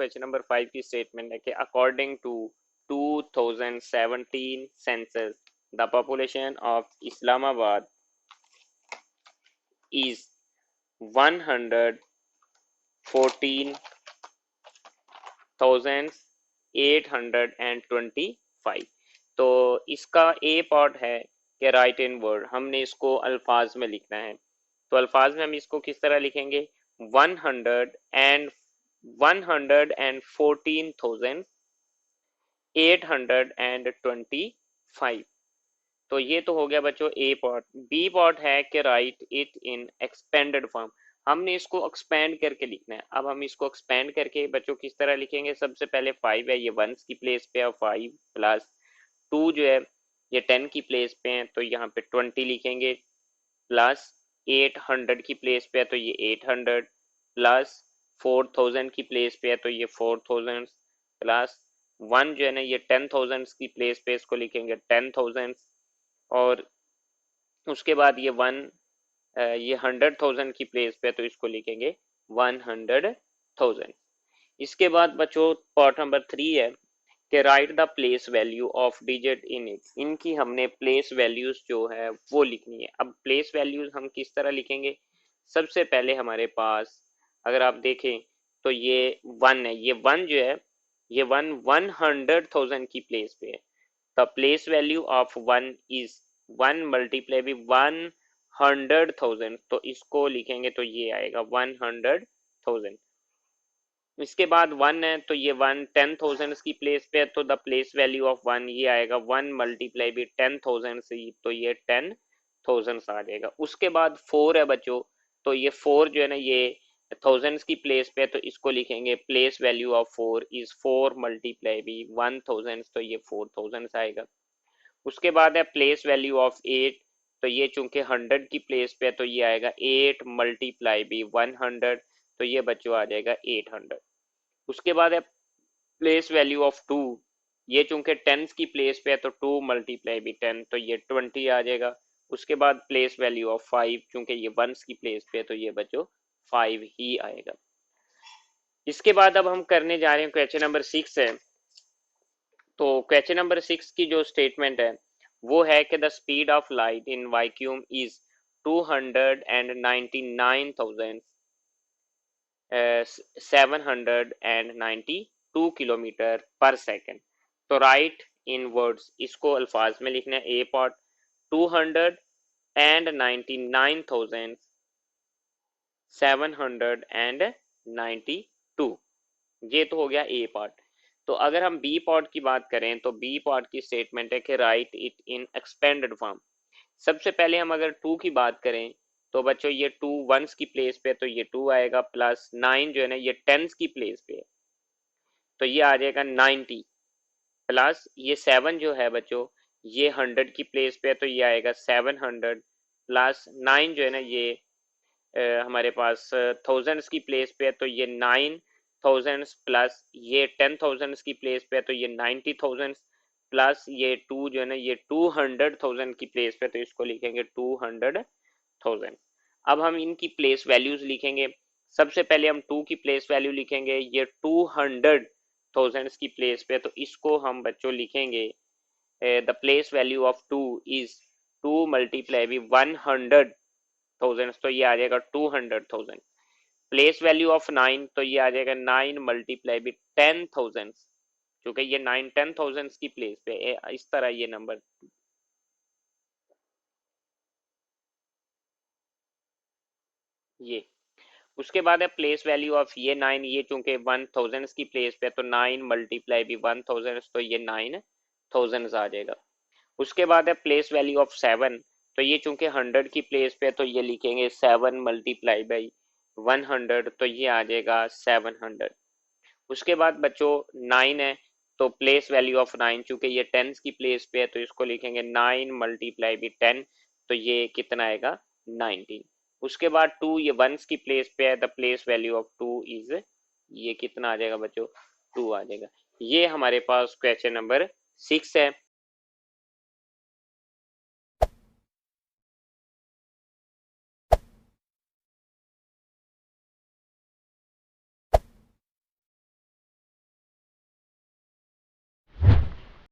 Question number 5 की statement है कि according to 2017 census the population of Islamabad is 114,825। तो इसका ए पार्ट है कि राइट इन वर्ड, हमने इसको अल्फाज में लिखना है। तो अल्फाज में हम इसको किस तरह लिखेंगे, 114,825। तो ये तो हो गया बच्चों ए पार्ट। बी पार्ट है कि right it in expanded form, हमने इसको एक्सपेंड करके लिखना है। अब हम इसको एक्सपेंड करके बच्चों किस तरह लिखेंगे, सबसे पहले 5 है, ये वंस की प्लेस पे है, 5 प्लस 2 जो है ये 10 की प्लेस पे है, तो यहाँ पे 20 लिखेंगे, प्लस 800 की प्लेस पे है तो ये 800, प्लस 4000 की प्लेस पे है तो ये 4000, प्लस 1 जो है ना ये 10,000 की प्लेस पे इसको लिखेंगे 10,000, और उसके बाद ये 100,000 की प्लेस पे तो इसको लिखेंगे 100,000। इसके बाद बच्चों पार्ट नंबर 3 है कि right the place value of digit in it, इनकी हमने प्लेस वैल्यूज जो है वो लिखनी है। अब प्लेस वैल्यूज हम किस तरह लिखेंगे, सबसे पहले हमारे पास अगर आप देखें तो ये 1 है, ये 1 जो है ये 100,000 की प्लेस पे है। The place value of 1 is 1 multiply भी 100,000, तो इसको लिखेंगे तो ये आएगा 100,000। इसके बाद 1 है तो ये 1 10,000 की प्लेस पे है, तो द प्लेस वैल्यू ऑफ 1 ये आएगा 1 मल्टीप्लाई भी 10,000 से, तो ये 10,000 आ जाएगा। उसके बाद 4 है बच्चों, तो ये 4 जो है ना ये थाउजेंड्स की प्लेस पे है, तो इसको लिखेंगे place value of 4 is 4 multiply भी 1000, तो ये 4000 आएगा। उसके बाद है प्लेस वैल्यू ऑफ 8, तो ये चूंकि 100 की प्लेस पे है तो ये आएगा 8 मल्टीप्लाई भी 100, तो ये बच्चों आ जाएगा 800। उसके बाद है प्लेस वैल्यू ऑफ 2, ये चूंकि टेंस की प्लेस पे है तो 2 मल्टीप्लाई भी 10, तो ये 20 आ जाएगा। उसके बाद प्लेस वैल्यू ऑफ 5, चूंकि ये वंस की प्लेस पे है तो ये बच्चों 5 ही आएगा। इसके बाद अब हम करने जा रहे हैं क्वेश्चन नंबर 6 है। तो क्वेश्चन नंबर 6 की जो स्टेटमेंट है वो है कि the speed of light in vacuum is 299,792 kilometre पर सेकेंड। तो राइट इन वर्ड्स, इसको अल्फाज में लिखना है। ए पार्ट 299,792, ये तो हो गया ए पार्ट। तो अगर हम बी पार्ट की बात करें तो बी पार्ट की स्टेटमेंट है कि right it in expanded form. सबसे पहले हम अगर 2 की बात करें तो बच्चों ये 2 वंस की प्लेस पे तो ये 2 आएगा, प्लस 9 जो है ना ये टेंस की प्लेस पे है तो ये आ जाएगा 90, प्लस ये 7 जो है बच्चों ये 100 की प्लेस पे है तो ये आएगा 700, प्लस 9 जो है ना ये हमारे पास थाउजेंड्स की प्लेस पे है तो ये 9,000, प्लस ये 10,000 की प्लेस पे है तो ये 90,000, प्लस ये 2 जो है ना ये 200,000 की प्लेस पे तो इसको लिखेंगे 200,000। अब हम इनकी प्लेस वैल्यूज लिखेंगे। सबसे पहले हम 2 की प्लेस वैल्यू लिखेंगे, ये 200,000 की प्लेस पे तो इसको हम बच्चों लिखेंगे the place value of 2 is 2 multiply भी 100,000, तो ये आ जाएगा 200,000। प्लेस वैल्यू ऑफ 9, तो ये आ जाएगा 9 मल्टीप्लाई भी 10,000, क्योंकि ये 9 10,000 की प्लेस पे इस तरह ये नंबर। ये उसके बाद है प्लेस वैल्यू ऑफ ये 9, ये चूंकि 1000 की प्लेस पे तो 9 मल्टीप्लाई भी 1000, तो ये 9,000 आ जाएगा। उसके बाद है प्लेस वैल्यू ऑफ 7, तो ये चूंकि 100 की प्लेस पे तो ये लिखेंगे 7 मल्टीप्लाई बाई 100, तो ये आ जाएगा 700। उसके बाद बच्चों 9 है, तो प्लेस वैल्यू ऑफ 9 चूंकि ये टेंस की प्लेस पे है तो इसको लिखेंगे 9 मल्टीप्लाई भी 10, तो ये कितना आएगा 19। उसके बाद 2 ये वंस की प्लेस पे है, the place value of 2 is, ये कितना आ जाएगा बच्चों 2 आ जाएगा। ये हमारे पास क्वेश्चन नंबर 6 है।